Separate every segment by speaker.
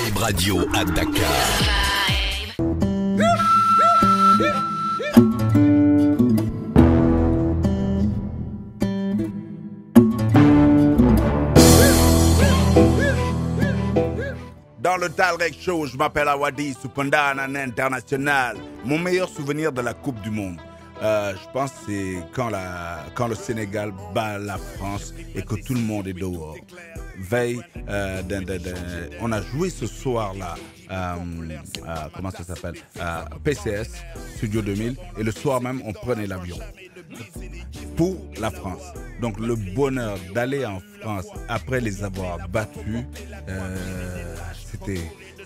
Speaker 1: Vibe Radio à Dakar.
Speaker 2: Dans le Talrec Show, je m'appelle Awadi Supandan international. Mon meilleur souvenir de la Coupe du Monde, je pense que c'est quand le Sénégal bat la France et que tout le monde est dehors. Veille, on a joué ce soir-là, comment ça s'appelle, PCS, Studio 2000, et le soir même, on prenait l'avion pour la France. Donc le bonheur d'aller en France après les avoir battus,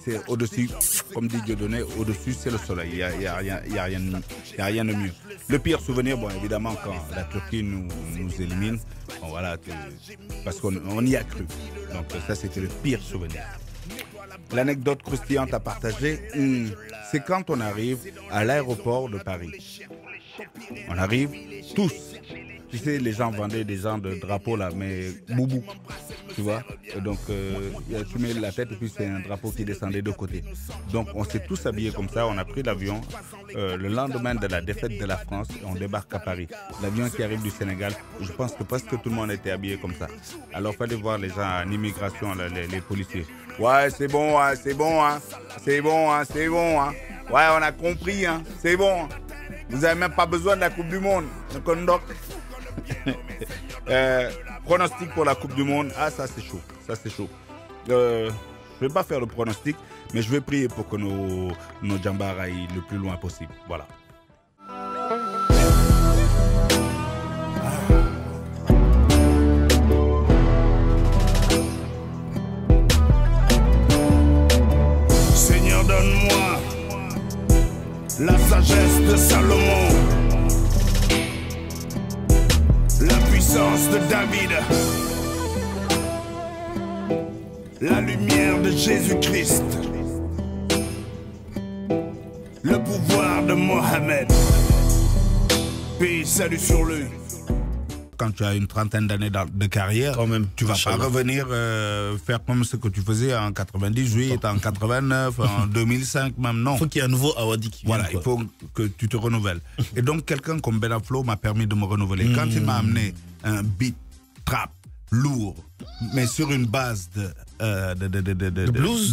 Speaker 2: c'est au-dessus, comme dit Dieudonné, au-dessus c'est le soleil, il n'y a rien de mieux. Le pire souvenir, bon évidemment quand la Turquie nous élimine, bon, voilà, parce qu'on y a cru. Donc ça c'était le pire souvenir. L'anecdote croustillante à partager, c'est quand on arrive à l'aéroport de Paris. On arrive tous. Tu sais, les gens vendaient des gens de drapeaux là, mais boubou, tu vois. Et donc, tu mets la tête et puis c'est un drapeau qui descendait de côté. Donc, on s'est tous habillés comme ça. On a pris l'avion le lendemain de la défaite de la France et on débarque à Paris. L'avion qui arrive du Sénégal, je pense que presque tout le monde était habillé comme ça. Alors, il fallait voir les gens en immigration, là, les policiers. Ouais, c'est bon, hein, c'est bon, hein, c'est bon, hein, c'est bon, hein. Ouais, on a compris, hein, c'est bon. Vous n'avez même pas besoin de la Coupe du Monde. Donc, pronostic pour la Coupe du Monde, ça c'est chaud, ça c'est chaud. Je ne vais pas faire le pronostic, mais je vais prier pour que nos djambars aillent le plus loin possible. Voilà.
Speaker 3: Seigneur, donne-moi la sagesse de Salomon, la puissance de David, la lumière de Jésus-Christ, le pouvoir de Mohamed. Paix et salut sur lui.
Speaker 2: Quand tu as une trentaine d'années de carrière, quand même, tu vas pas revenir faire comme ce que tu faisais en 98, en 89, en 2005 même, non.
Speaker 4: Il faut qu'il y ait un nouveau Awadi qui vienne.
Speaker 2: Voilà, il faut que tu te renouvelles. Et donc, quelqu'un comme Benaflo m'a permis de me renouveler. Quand il m'a amené un beat trap lourd, mais sur une base de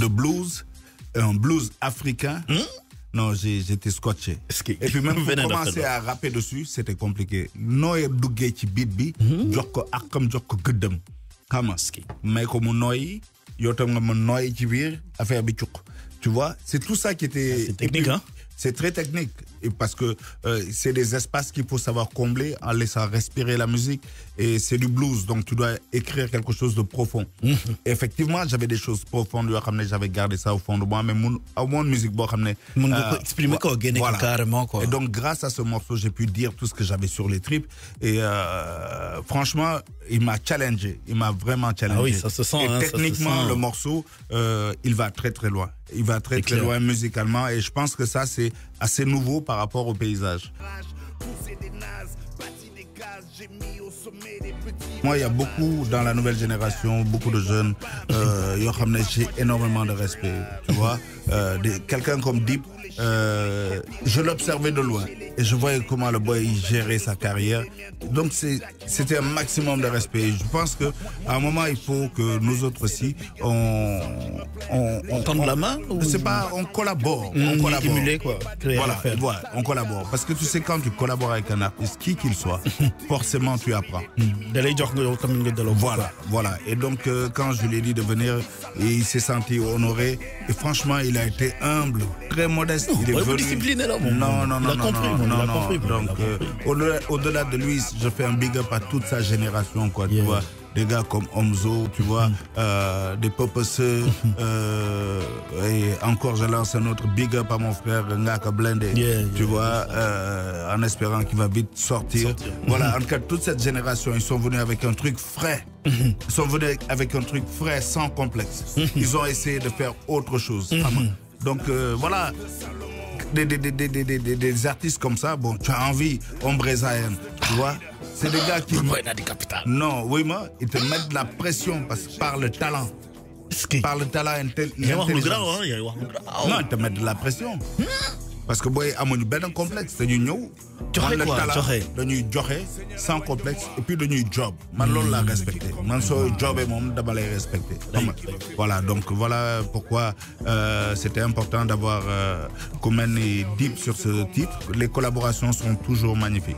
Speaker 2: blues, un blues africain, non, j'étais scotché. Et puis même pour commencer à rapper dessus, c'était compliqué. Noé duggé ci beat bi, jox ko akam jox ko gëddam. Xam nga, may ko mu noy, yow tam nga mën noy ci biir affaire bi ciuk. Tu vois, c'est tout ça qui était
Speaker 4: technique, hein.
Speaker 2: C'est très technique parce que c'est des espaces qu'il faut savoir combler en laissant respirer la musique et c'est du blues, donc tu dois écrire quelque chose de profond. Effectivement, j'avais des choses profondes, j'avais gardé ça au fond de moi, mais au moins musique,
Speaker 4: exprimer quoi, voilà. Carrément quoi.
Speaker 2: Et donc grâce à ce morceau, j'ai pu dire tout ce que j'avais sur les tripes et franchement, il m'a challengé, il m'a vraiment challengé.
Speaker 4: Ah oui, ça se sent.
Speaker 2: Et
Speaker 4: hein,
Speaker 2: techniquement,
Speaker 4: ça se sent.
Speaker 2: le morceau, il va très très loin. Il va très très loin musicalement et je pense que ça c'est assez nouveau par rapport au paysage. Moi, il y a beaucoup dans la nouvelle génération, beaucoup de jeunes, j'ai énormément de respect, tu vois. Quelqu'un comme Deep, je l'observais de loin et je voyais comment le boy gérait sa carrière. Donc c'était un maximum de respect. Je pense que à un moment il faut que nous autres aussi on
Speaker 4: tende la main ou...
Speaker 2: C'est pas, on collabore, on collabore.
Speaker 4: Émuler quoi, créer
Speaker 2: voilà, on collabore parce que tu sais quand tu collabores avec un artiste qui qu'il soit, forcément tu apprends. Voilà. Et donc quand je lui ai dit de venir, il s'est senti honoré et franchement il a été humble, très modeste. Il est venu.
Speaker 4: Discipliné là,
Speaker 2: non. Donc au-delà de lui, je fais un big up à toute sa génération, quoi. Tu vois, des gars comme Omzo, tu vois, des Popeseux, et encore je lance un autre big up à mon frère Ngaka Blende, tu vois, en espérant qu'il va vite sortir. Voilà, en tout cas, toute cette génération, ils sont venus avec un truc frais. Ils sont venus avec un truc frais, sans complexe. Ils ont essayé de faire autre chose. Donc voilà, des artistes comme ça, bon, tu as envie, Ombre Zayen, tu vois. C'est des gars qui... Non, oui, moi, ils te mettent de la pression par le talent. par le talent
Speaker 4: l'intelligence. Non,
Speaker 2: ils te mettent de la pression. Parce que boy, amuñu benn complexe dañuy ñëw.
Speaker 4: joxe quoi joxe
Speaker 2: dañuy joxe sans complexe et puis dañuy job. Man loolu laa respecté. Man soo jobee moom dama lay respecté. Voilà, donc voilà pourquoi c'était important d'avoir Koumen et Dip sur ce titre. Les collaborations sont toujours magnifiques.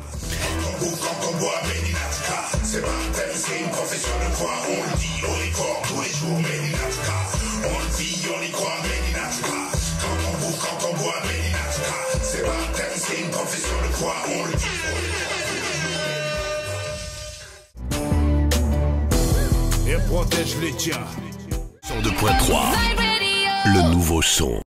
Speaker 2: C'est pas un thème, c'est une profession de foi. On le dit, on y croit tous les jours, Medinatka. On le dit, on y croit, Medinatka. Quand on bouffe, quand on boit, Medinatka. C'est pas un thème, c'est une profession de foi. On le dit, on y croit.
Speaker 3: Et protège les tiens.
Speaker 1: 102.3, le nouveau son.